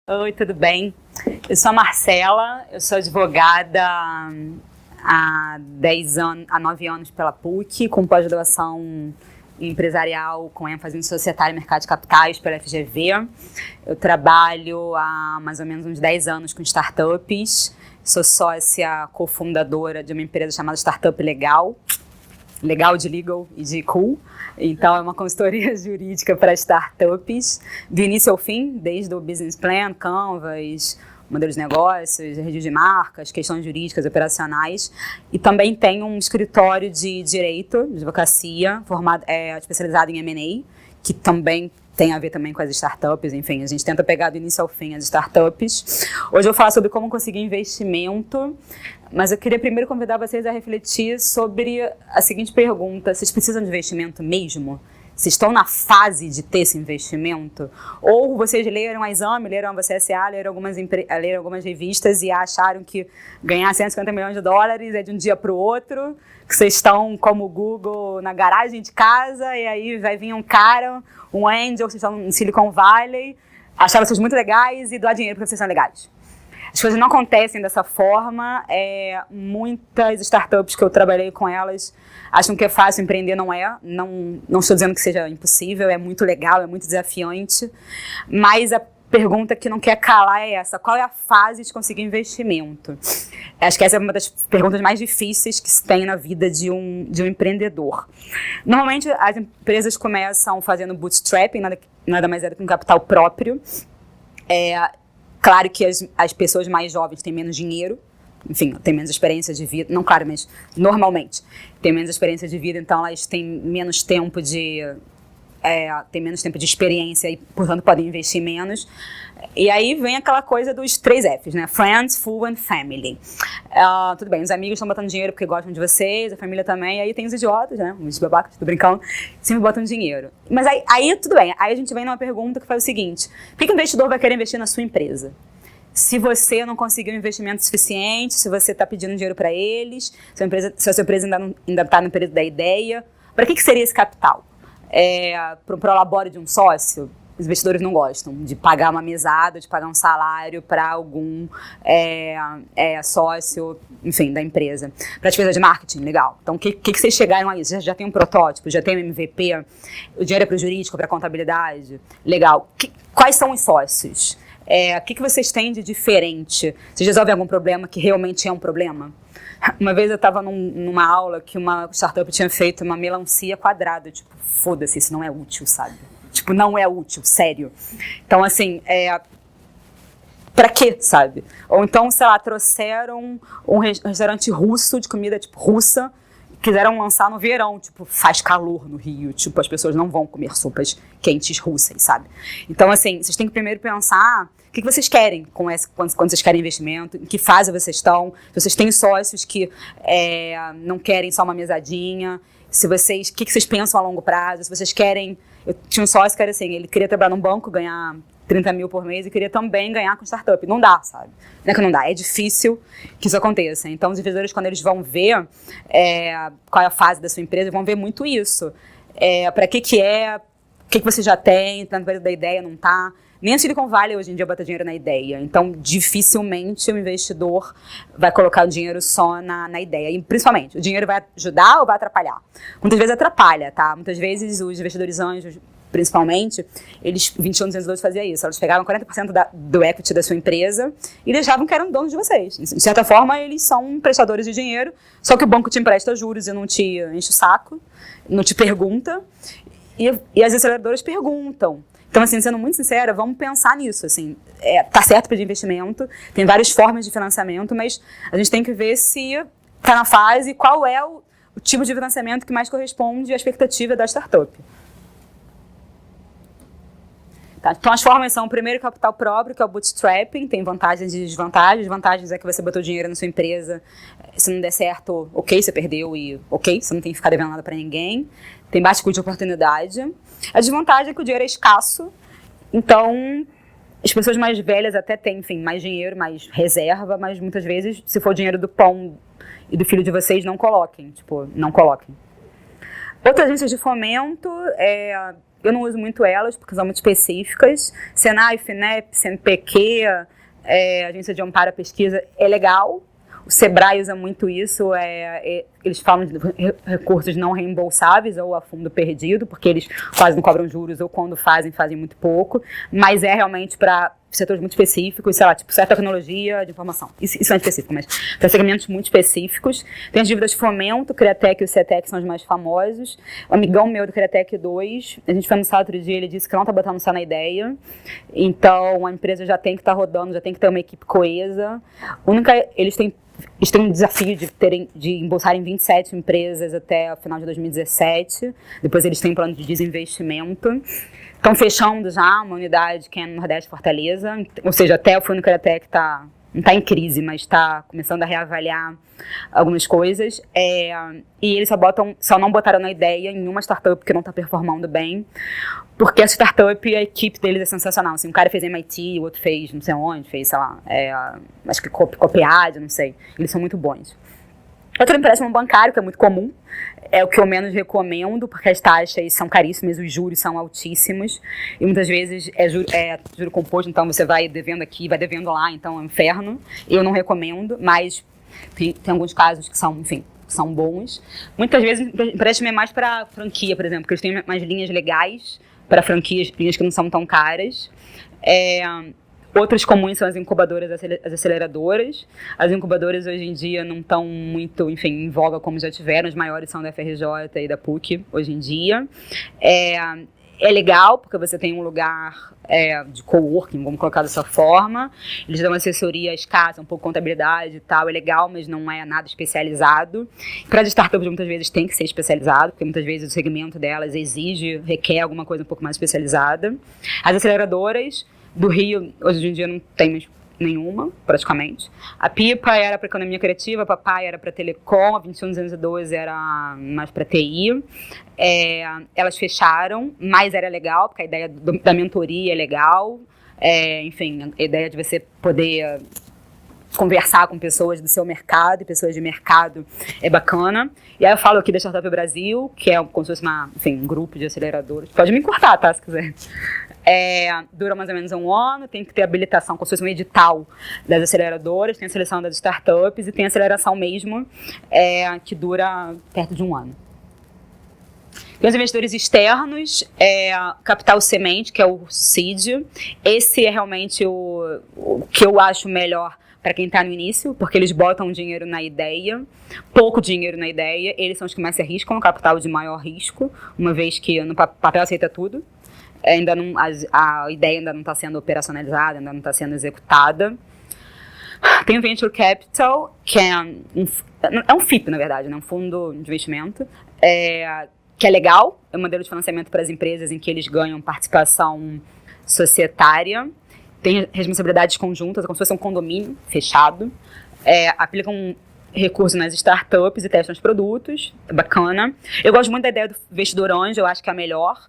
Oi, tudo bem? Eu sou a Marcela, eu sou advogada há 9 anos pela PUC, com pós-graduação empresarial com ênfase em societário e mercado de capitais pela FGV. Eu trabalho há mais ou menos uns 10 anos com startups, sou sócia cofundadora de uma empresa chamada Startup Legal de legal e de cool. Então, é uma consultoria jurídica para startups, do início ao fim, desde o business plan, Canvas, modelos de negócios, registro de marcas, questões jurídicas, operacionais. E também tenho um escritório de direito, de advocacia, especializado em M&A, que também tem a ver também com as startups. Enfim, a gente tenta pegar do início ao fim as startups. Hoje eu vou falar sobre como conseguir investimento, mas eu queria primeiro convidar vocês a refletir sobre a seguinte pergunta: vocês precisam de investimento mesmo? Vocês estão na fase de ter esse investimento? Ou vocês leram a Exame, leram a VCSA, leram algumas revistas e acharam que ganhar 150 milhões de dólares é de um dia para o outro, que vocês estão como o Google na garagem de casa e aí vai vir um cara, um angel, vocês estão em Silicon Valley, acharam vocês muito legais e doar dinheiro porque vocês são legais. As coisas não acontecem dessa forma. Muitas startups que eu trabalhei com elas acham que é fácil empreender, não é. Não estou dizendo que seja impossível, é muito legal, é muito desafiante. Mas a pergunta que não quer calar é essa: qual é a fase de conseguir investimento? Acho que essa é uma das perguntas mais difíceis que se tem na vida de um empreendedor. Normalmente, as empresas começam fazendo bootstrapping, nada mais é do que um capital próprio. Claro que as pessoas mais jovens têm menos dinheiro, enfim, têm menos experiência de vida, não claro, mas normalmente têm menos experiência de vida, então elas têm menos tempo de experiência e, portanto, podem investir menos. E aí vem aquela coisa dos 3 Fs, né? Friends, Full and Family. Tudo bem, os amigos estão botando dinheiro porque gostam de vocês, a família também, aí tem os idiotas, né? Os babacas, tô brincando, sempre botam dinheiro. Mas aí tudo bem, aí a gente vem numa pergunta que faz o seguinte: por que o investidor vai querer investir na sua empresa? Se você não conseguiu um investimento suficiente, se você está pedindo dinheiro para eles, se a sua empresa ainda está no período da ideia, para que seria esse capital? Para o prolabore de um sócio? Os investidores não gostam de pagar uma mesada, de pagar um salário para algum sócio, enfim, da empresa. Para despesa de marketing, legal. Então, o que vocês chegaram a isso? Vocês já tem um protótipo, já tem um MVP, o dinheiro é para o jurídico, para a contabilidade? Legal. Quais são os sócios? O que vocês têm de diferente? Vocês resolvem algum problema que realmente é um problema? Uma vez eu estava numa aula que uma startup tinha feito uma melancia quadrada. Tipo, foda-se, isso não é útil, sabe? Tipo, não é útil, sério. Então, assim, pra quê, sabe? Ou então, sei lá, trouxeram um restaurante russo, de comida, tipo, russa, quiseram lançar no verão, tipo, faz calor no Rio, tipo, as pessoas não vão comer sopas quentes russas, sabe? Então, assim, vocês têm que primeiro pensar o que vocês querem quando vocês querem investimento, em que fase vocês estão, se vocês têm sócios que não querem só uma mesadinha, o que vocês pensam a longo prazo, se vocês querem. Eu tinha um sócio que era assim, ele queria trabalhar num banco, ganhar 30 mil por mês e queria também ganhar com startup. Não dá, sabe? Não é que não dá, é difícil que isso aconteça. Então, os investidores, quando eles vão ver qual é a fase da sua empresa, vão ver muito isso. Para que é, o que você já tem, tá no período da ideia, não tá. Nem a Silicon Valley hoje em dia bota dinheiro na ideia. Então, dificilmente o investidor vai colocar o dinheiro só na ideia. E, principalmente, o dinheiro vai ajudar ou vai atrapalhar? Muitas vezes atrapalha, tá? Muitas vezes os investidores anjos, principalmente, 21 212 fazia isso. Eles pegavam 40% do equity da sua empresa e deixavam que eram donos de vocês. De certa forma, eles são prestadores de dinheiro, só que o banco te empresta juros e não te enche o saco, não te pergunta. E as aceleradoras perguntam. Então, assim, sendo muito sincera, vamos pensar nisso, assim, tá certo pedir investimento, tem várias formas de financiamento, mas a gente tem que ver se tá na fase, qual é o tipo de financiamento que mais corresponde à expectativa da startup. Tá, então, as formas são, primeiro, capital próprio, que é o bootstrapping, tem vantagens e desvantagens. Vantagens é que você botou dinheiro na sua empresa, se não der certo, ok, você perdeu e ok, você não tem que ficar devendo nada para ninguém. Tem baixo custo de oportunidade. A desvantagem é que o dinheiro é escasso, então as pessoas mais velhas até têm, enfim, mais dinheiro, mais reserva, mas muitas vezes, se for o dinheiro do pão e do filho de vocês, não coloquem, tipo, não coloquem. Outras agências de fomento, eu não uso muito elas, porque são muito específicas. Senai, FINEP, CNPq, Agência de Amparo à Pesquisa, é legal. O Sebrae usa muito isso, eles falam de recursos não reembolsáveis ou a fundo perdido, porque eles quase não cobram juros ou quando fazem muito pouco, mas é realmente para setores muito específicos, sei lá, tipo certa tecnologia de informação, isso é específico, mas para segmentos muito específicos. Tem as dívidas de fomento, o Criatec e o Cetec são os mais famosos. O amigão meu do Criatec 2, a gente foi no outro dia, ele disse que não está botando só na ideia, então a empresa já tem que estar rodando, já tem que ter uma equipe coesa. Eles têm um desafio de embolsarem 27 empresas até o final de 2017. Depois eles têm um plano de desinvestimento. Estão fechando já uma unidade que é no Nordeste Fortaleza. Ou seja, até o Fundo Criatec não está em crise, mas está começando a reavaliar algumas coisas. E eles só não botaram na ideia em uma startup que não está performando bem, porque a startup, a equipe deles é sensacional. Assim, um cara fez MIT, o outro fez não sei onde, fez, sei lá, acho que Copiad, não sei. Eles são muito bons. Outro empréstimo bancário, que é muito comum, é o que eu menos recomendo, porque as taxas são caríssimas, os juros são altíssimos, e muitas vezes é juro composto, então você vai devendo aqui, vai devendo lá, então é um inferno. Eu não recomendo, mas tem alguns casos que são, enfim, são bons. Muitas vezes o empréstimo é mais para franquia, por exemplo, porque eles têm mais linhas legais para franquias, linhas que não são tão caras. Outros comuns são as incubadoras, as aceleradoras. As incubadoras hoje em dia não estão muito, enfim, em voga como já tiveram. Os maiores são da FRJ e da PUC hoje em dia. É legal, porque você tem um lugar de coworking, vamos colocar dessa forma. Eles dão assessoria escassa, um pouco contabilidade e tal. É legal, mas não é nada especializado. Para as startups, muitas vezes tem que ser especializado, porque muitas vezes o segmento delas requer alguma coisa um pouco mais especializada. As aceleradoras do Rio, hoje em dia não tem mais nenhuma, praticamente. A Pipa era para economia criativa, a Papai era para telecom, a 21212 era mais para TI. Elas fecharam, mas era legal, porque a ideia da mentoria é legal. Enfim, a ideia de você poder conversar com pessoas do seu mercado e pessoas de mercado é bacana. E aí eu falo aqui da Startup Brasil, que é como se fosse um grupo de aceleradores. Pode me cortar, tá, se quiser. Dura mais ou menos um ano, tem que ter habilitação, como se fosse um edital das aceleradoras, tem a seleção das startups e tem a aceleração mesmo, que dura perto de um ano. Tem os investidores externos, Capital Semente, que é o Seed. Esse é realmente o que eu acho melhor para quem está no início, porque eles botam dinheiro na ideia, pouco dinheiro na ideia, eles são os que mais se arriscam, o capital de maior risco, uma vez que no papel aceita tudo. A ideia ainda não está sendo operacionalizada, ainda não está sendo executada. Tem o Venture Capital, que é um FIP, na verdade, né? Um fundo de investimento, que é legal, é um modelo de financiamento para as empresas em que eles ganham participação societária, tem responsabilidades conjuntas, é como se fosse um condomínio fechado, aplicam recurso nas startups e testam os produtos, é bacana. Eu gosto muito da ideia do investidor anjo, eu acho que é a melhor,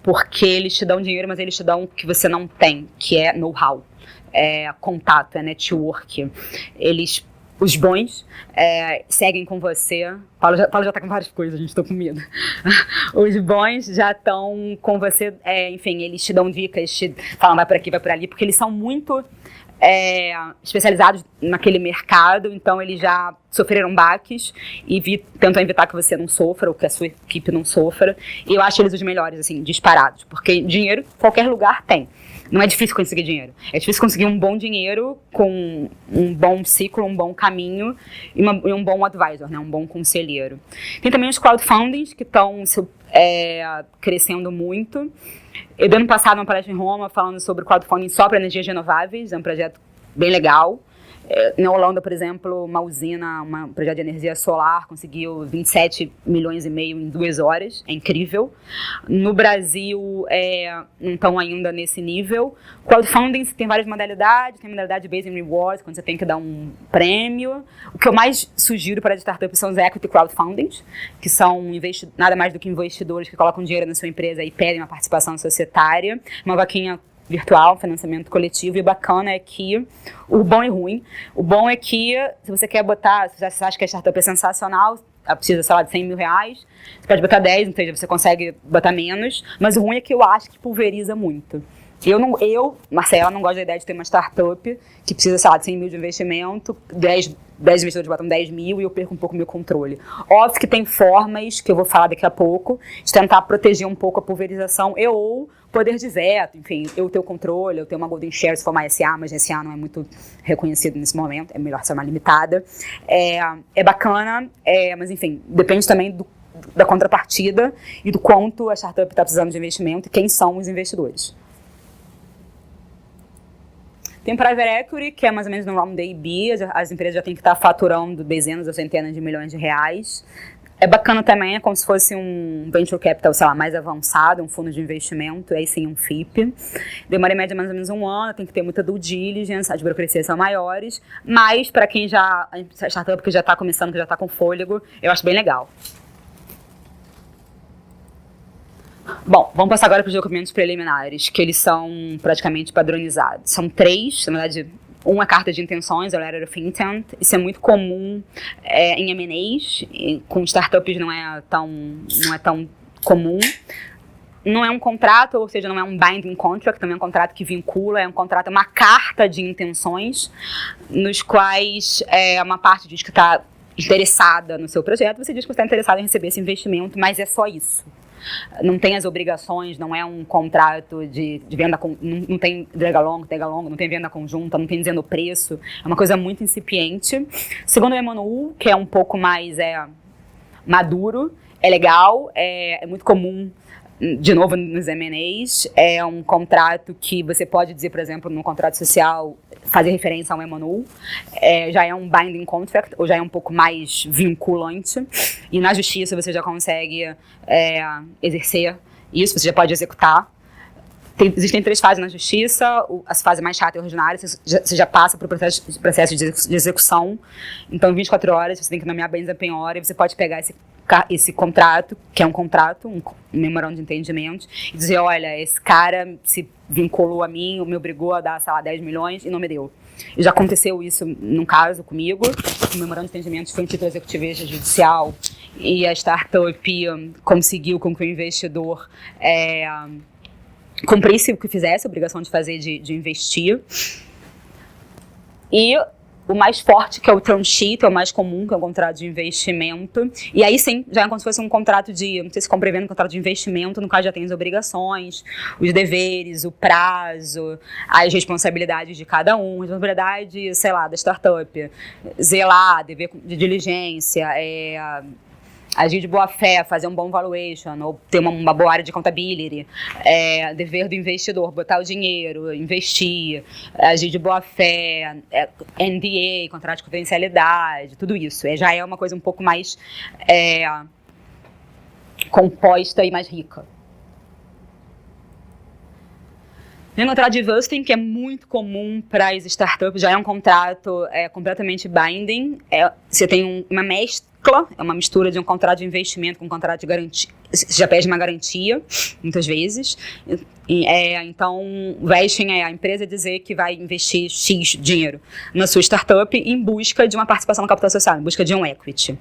porque eles te dão dinheiro, mas eles te dão o que você não tem, que é know-how, contato, network. Os bons seguem com você. Paulo já tá com várias coisas, a gente tá com medo. Os bons já estão com você, enfim, eles te dão dicas, te falam vai por aqui, vai por ali, porque eles são muito especializados naquele mercado, então eles já sofreram baques e tentam evitar que você não sofra ou que a sua equipe não sofra. E eu acho eles os melhores, assim, disparados, porque dinheiro qualquer lugar tem. Não é difícil conseguir dinheiro. É difícil conseguir um bom dinheiro com um bom ciclo, um bom caminho e um bom advisor, né? Um bom conselheiro. Tem também os crowdfundings que estão crescendo muito. Eu, ano passado, uma palestra em Roma falando sobre crowdfunding só para energias renováveis. É um projeto bem legal. Na Holanda, por exemplo, uma usina, um projeto de energia solar, conseguiu 27 milhões e meio em 2 horas. É incrível. No Brasil, não estão ainda nesse nível. Crowdfunding tem várias modalidades. Tem modalidade Based in Rewards, quando você tem que dar um prêmio. O que eu mais sugiro para as startups são os equity crowdfundings, que são nada mais do que investidores que colocam dinheiro na sua empresa e pedem uma participação societária. Uma vaquinha virtual, financiamento coletivo, e o bacana é que, o bom e ruim, o bom é que se você quer se você acha que a startup é sensacional, precisa, sei lá, de 100 mil reais, você pode botar 10, então você consegue botar menos, mas o ruim é que eu acho que pulveriza muito. Marcela, não gosto da ideia de ter uma startup que precisa, sei lá, de 100 mil de investimento, 10 investidores botam 10 mil e eu perco um pouco o meu controle. Óbvio que tem formas, que eu vou falar daqui a pouco, de tentar proteger um pouco a pulverização ou poder de veto, enfim, eu ter o controle, eu ter uma Golden Share se for uma SA, mas SA não é muito reconhecido nesse momento, é melhor ser uma limitada. É bacana, mas enfim, depende também da contrapartida e do quanto a startup está precisando de investimento e quem são os investidores. Tem Private Equity, que é mais ou menos no round day B, as empresas já têm que estar faturando dezenas ou centenas de milhões de reais. É bacana também, é como se fosse um venture capital, sei lá, mais avançado, um fundo de investimento, aí sim um FIP. Demora em média mais ou menos um ano, tem que ter muita due diligence, as burocracias são maiores, mas para quem a startup que já está começando, que já está com fôlego, eu acho bem legal. Bom, vamos passar agora para os documentos preliminares, que eles são praticamente padronizados. São 3, na verdade, uma carta de intenções, a Letter of Intent. Isso é muito comum em M&As, com startups não é tão comum. Não é um contrato, ou seja, não é um binding contract, também é um contrato que vincula, é um contrato, é uma carta de intenções, nos quais uma parte diz que está interessada no seu projeto, você diz que está interessado em receber esse investimento, mas é só isso. Não tem as obrigações, não é um contrato de venda, não tem entrega longa, não tem venda conjunta, não tem dizendo o preço, é uma coisa muito incipiente. Segundo o M&U, que é um pouco mais maduro, é legal, é muito comum, de novo nos M&As, é um contrato que você pode dizer, por exemplo, no contrato social, fazer referência a um M&U, já é um binding contract, ou já é um pouco mais vinculante, e na justiça você já consegue exercer isso, você já pode executar. Existem 3 fases na justiça, a fase mais chata e ordinária, você já passa para o processo de execução, então em 24 horas você tem que nomear bens a penhora e você pode pegar esse contrato, que é um contrato, um memorando de entendimento, e dizer, olha, esse cara se vinculou a mim, me obrigou a dar, sei lá, 10 milhões e não me deu. E já aconteceu isso num caso comigo, o memorando de entendimento foi um título executivo judicial e a startup conseguiu com que o investidor cumprisse o que fizesse, a obrigação de fazer, de investir. E o mais forte, que é o term sheet, é o mais comum, que é o contrato de investimento. E aí sim, já é como se fosse um contrato não sei se compreende um contrato de investimento, no qual já tem as obrigações, os deveres, o prazo, as responsabilidades de cada um, responsabilidade, sei lá, da startup, zelar, dever de diligência, agir de boa fé, fazer um bom valuation, ou ter uma boa área de accountability, dever do investidor, botar o dinheiro, investir, agir de boa fé, NDA, contrato de confidencialidade, tudo isso. Já é uma coisa um pouco mais composta e mais rica. Tem um contrato de vesting, que é muito comum para as startups, já é um contrato completamente binding, você tem uma mescla, é uma mistura de um contrato de investimento com um contrato de garantia, você já pede uma garantia, muitas vezes, então vesting é a empresa dizer que vai investir X dinheiro na sua startup em busca de uma participação no capital social, em busca de um equity.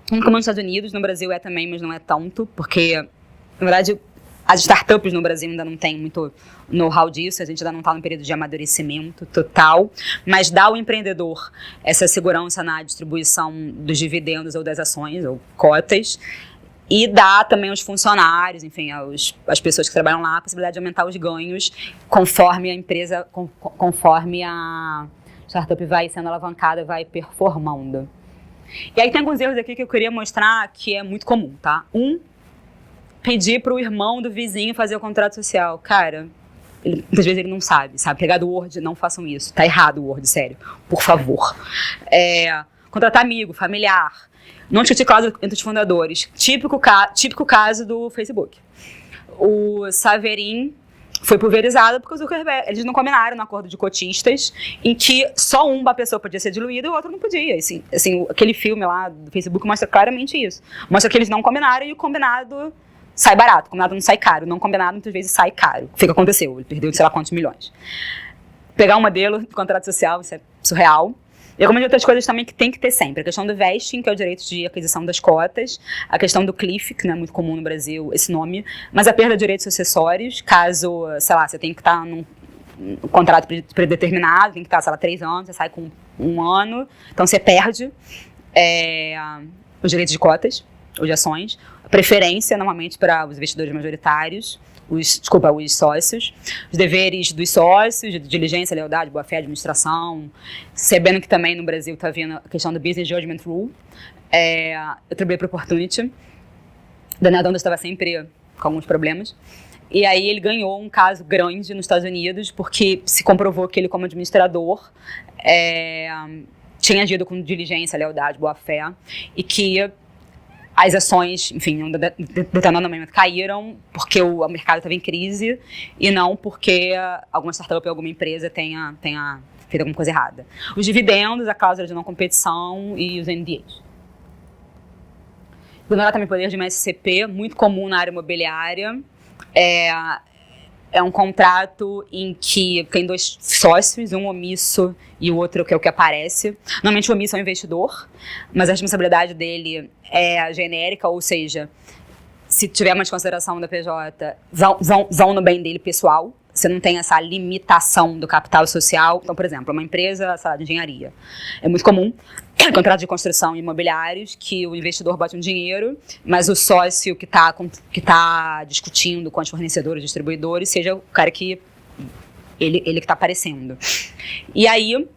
Como nos Estados Unidos, no Brasil também, mas não é tanto, porque, na verdade, as startups no Brasil ainda não têm muito know-how disso, a gente ainda não está no período de amadurecimento total, mas dá ao empreendedor essa segurança na distribuição dos dividendos ou das ações, ou cotas, e dá também aos funcionários, enfim, às pessoas que trabalham lá, a possibilidade de aumentar os ganhos conforme a empresa, conforme a startup vai sendo alavancada, vai performando. E aí tem alguns erros aqui que eu queria mostrar que é muito comum, tá? Pedir para o irmão do vizinho fazer o contrato social. Cara, muitas vezes ele não sabe. Pegar do Word, não façam isso. Tá errado o Word, sério. Por favor. Contratar amigo, familiar. Não discutir cláusula entre os fundadores. Típico caso do Facebook. O Saverin foi pulverizado porque o Zuckerberg, eles não combinaram no acordo de cotistas em que só uma pessoa podia ser diluída e o outro não podia. Assim, aquele filme lá do Facebook mostra claramente isso. Mostra que eles não combinaram e o combinado sai barato, o combinado não sai caro. O não combinado muitas vezes sai caro. Foi o que aconteceu, ele perdeu sei lá quantos milhões. Pegar um modelo de contrato social, isso é surreal. E algumas outras coisas também que tem que ter sempre. A questão do vesting, que é o direito de aquisição das cotas. A questão do cliff, que não é muito comum no Brasil esse nome. Mas a perda de direitos sucessórios, caso, sei lá, você tem que estar num contrato predeterminado, tem que estar, sei lá, 3 anos, você sai com 1 ano. Então você perde os direitos de cotas ou de ações. A preferência, normalmente, para os investidores majoritários. Os sócios, os deveres dos sócios, de diligência, lealdade, boa-fé, administração, sabendo que também no Brasil está vindo a questão do Business Judgment Rule. Eu trabalhei para o Opportunity, Daniel Donda estava sempre com alguns problemas, e aí ele ganhou um caso grande nos Estados Unidos, porque se comprovou que ele, como administrador, tinha agido com diligência, lealdade, boa-fé, e que as ações, enfim, em um determinado momento caíram porque o mercado estava em crise e não porque alguma startup ou alguma empresa tenha feito alguma coisa errada. Os dividendos, a cláusula de não competição e os NDAs. Ignorar também o poder de uma SCP, muito comum na área imobiliária. É um contrato em que tem 2 sócios, um omisso e o outro que é o que aparece. Normalmente o omisso é o investidor, mas a responsabilidade dele é genérica, ou seja, se tiver uma desconsideração da PJ, vão no bem dele pessoal. Você não tem essa limitação do capital social. Então, por exemplo, uma empresa, sei lá, de engenharia. É muito comum, contrato de construção e imobiliários, que o investidor bota um dinheiro, mas o sócio que tá discutindo com os fornecedores, distribuidores, seja o cara que ele que está aparecendo. E aí,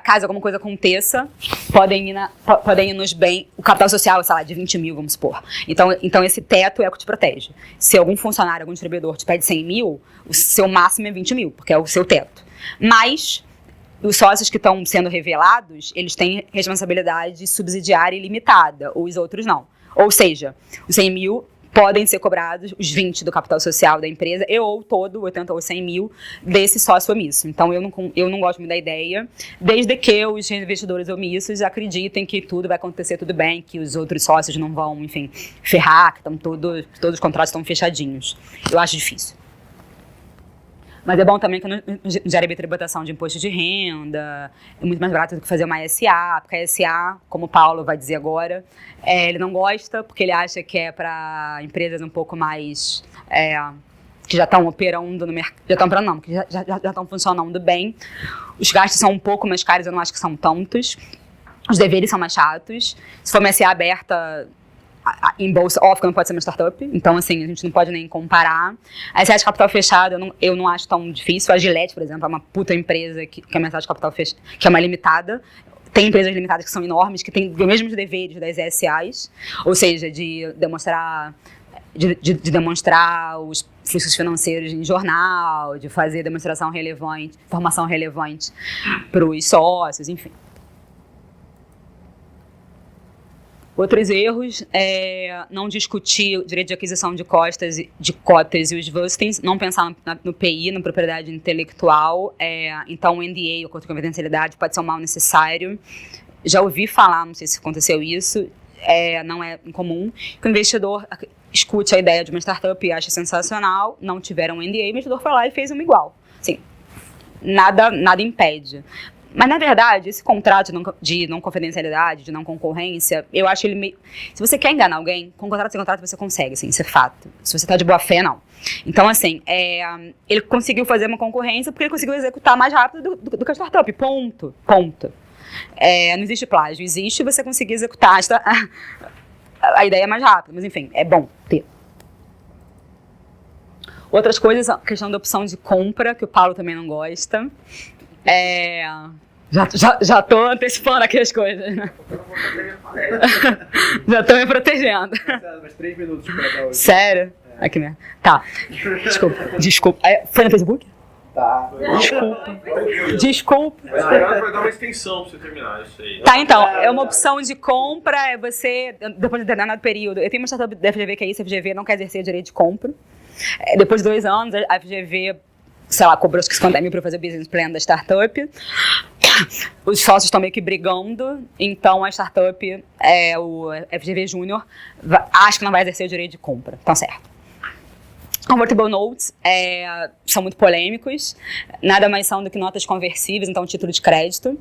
caso alguma coisa aconteça, podem ir nos bens, o capital social, sei lá, de 20 mil, vamos supor. Então esse teto é o que te protege. Se algum funcionário, algum distribuidor te pede 100 mil, o seu máximo é 20 mil, porque é o seu teto. Mas os sócios que estão sendo revelados, eles têm responsabilidade subsidiária ilimitada, os outros não. Ou seja, os 100 mil podem ser cobrados os 20 do capital social da empresa ou todo, 80 ou 100 mil, desse sócio omisso. Então, eu não gosto muito da ideia, desde que os investidores omissos acreditem que tudo vai acontecer tudo bem, que os outros sócios não vão, enfim, ferrar, que todos os contratos estão fechadinhos. Eu acho difícil. Mas é bom também que não gere tributação de imposto de renda, é muito mais barato do que fazer uma SA, porque a SA, como o Paulo vai dizer agora, ele não gosta, porque ele acha que é para empresas um pouco mais, que já estão operando no mercado, que já estão funcionando bem. Os gastos são um pouco mais caros, eu não acho que são tantos. Os deveres são mais chatos. Se for uma SA aberta em bolsa, óbvio que não pode ser uma startup, então assim, a gente não pode nem comparar. A SA de capital fechado eu não acho tão difícil. A Gillette, por exemplo, é uma puta empresa que é uma SA de capital fechado, que é uma limitada. Tem empresas limitadas que são enormes, que têm os mesmos deveres das SAs, ou seja, de demonstrar os fluxos financeiros em jornal, de fazer demonstração relevante, informação relevante para os sócios, enfim. Outros erros não discutir o direito de aquisição de cotas e os vestings, não pensar no PI, na propriedade intelectual. Então, o NDA, o acordo de confidencialidade, pode ser um mal necessário. Já ouvi falar, não sei se aconteceu isso, não é incomum, que o investidor escute a ideia de uma startup e acha sensacional, não tiver um NDA, o investidor foi lá e fez uma igual. Assim, nada impede. Mas, na verdade, esse contrato de não confidencialidade, de não concorrência, eu acho ele meio... Se você quer enganar alguém, com contrato sem contrato você consegue, assim, isso é fato. Se você está de boa fé, não. Então, assim, ele conseguiu fazer uma concorrência porque ele conseguiu executar mais rápido do que a startup. Ponto. Não existe plágio. Existe você conseguir executar a ideia mais rápido. Mas, enfim, é bom ter. Outras coisas, a questão da opção de compra, que o Paulo também não gosta. Já tô antecipando aqui as coisas, né? Já tô me protegendo. Mais 3 minutos para dar hoje. Sério? Aqui mesmo. Tá. Desculpa. Foi no Facebook? Tá. Desculpa. Mas vai dar uma extensão pra você terminar isso aí. Tá, então, é uma opção de compra, você, depois de determinado período, eu tenho uma startup da FGV que é isso, a FGV não quer exercer direito de compra. Depois de 2 anos, a FGV, sei lá, cobrou 50 mil para fazer o business plan da startup. Os sócios estão meio que brigando, então a startup, o FGV Júnior, acho que não vai exercer o direito de compra. Então, certo. Convertible notes são muito polêmicos, nada mais são do que notas conversíveis, então título de crédito.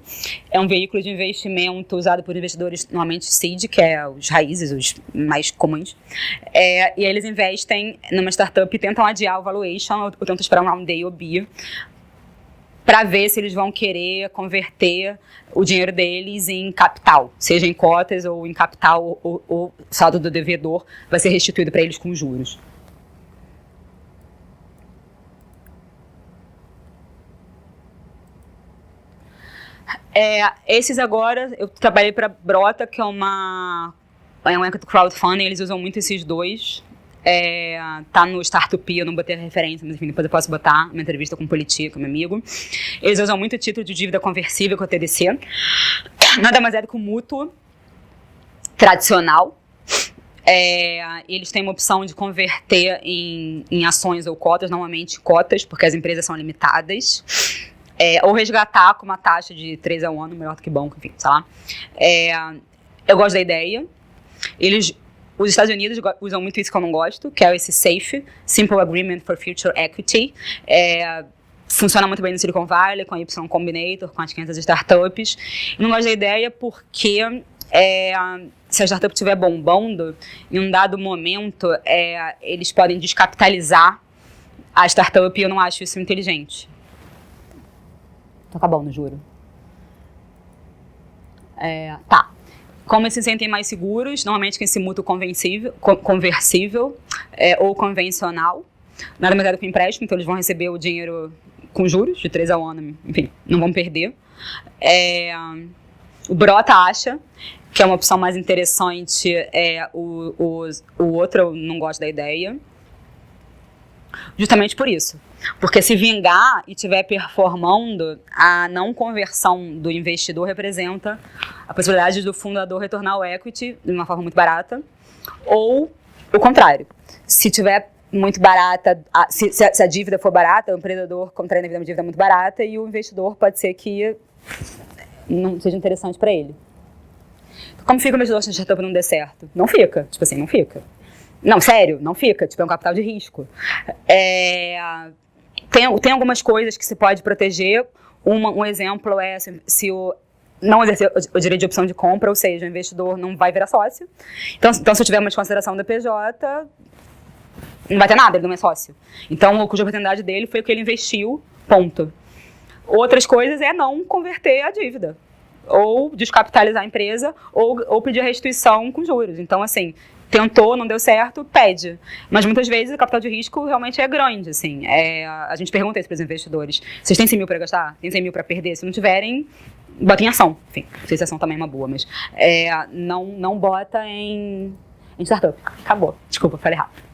É um veículo de investimento usado por investidores, normalmente seed, que é os raízes, os mais comuns. E eles investem numa startup e tentam adiar o valuation, ou tentam esperar um round A ou B, para ver se eles vão querer converter o dinheiro deles em capital, seja em cotas ou em capital, ou o saldo do devedor vai ser restituído para eles com juros. Esses agora, eu trabalhei para Brota, que é um crowdfunding, eles usam muito esses dois. Tá no Startupia, eu não botei a referência, mas enfim, depois eu posso botar uma entrevista com o Politica, meu amigo. Eles usam muito o título de dívida conversível com a TDC. Nada mais é do que o mútuo tradicional. Eles têm uma opção de converter em ações ou cotas, normalmente cotas, porque as empresas são limitadas. Ou resgatar com uma taxa de 3 ao ano, melhor do que banco, enfim, sei lá. Eu gosto da ideia. Os Estados Unidos usam muito isso que eu não gosto, que é esse SAFE, Simple Agreement for Future Equity. Funciona muito bem no Silicon Valley, com a Y Combinator, com as 500 startups. Eu não gosto da ideia porque se a startup estiver bombando, em um dado momento, eles podem descapitalizar a startup e eu não acho isso inteligente. Tô acabando, juro. Tá. Como eles se sentem mais seguros, normalmente com esse mútuo conversível ou convencional, nada mais é do que um empréstimo, então eles vão receber o dinheiro com juros, de 3 ao ano, enfim, não vão perder. O Brota acha que é uma opção mais interessante, o outro eu não gosto da ideia, justamente por isso. Porque se vingar e estiver performando, a não conversão do investidor representa a possibilidade do fundador retornar ao equity de uma forma muito barata, ou o contrário. Se tiver muito barata, se a dívida for barata, o empreendedor contrai uma dívida muito barata e o investidor pode ser que não seja interessante para ele. Como fica o investidor se a startup não der certo? Não fica, tipo assim, não fica. Não, sério, não fica, tipo, é um capital de risco. Tem algumas coisas que se pode proteger. Um exemplo é se não exercer o direito de opção de compra, ou seja, o investidor não vai virar sócio. Então se eu tiver uma desconsideração da PJ, não vai ter nada, ele não é sócio. Então, a cuja oportunidade dele foi o que ele investiu, ponto. Outras coisas é não converter a dívida, ou descapitalizar a empresa, ou pedir restituição com juros. Então, assim, tentou, não deu certo, pede. Mas muitas vezes o capital de risco realmente é grande, assim. A gente pergunta isso para os investidores. Vocês têm 100 mil para gastar? Tem 100 mil para perder? Se não tiverem, bota em ação. Enfim, não sei se ação também é uma boa, mas não bota em startup. Acabou. Desculpa, falei rápido.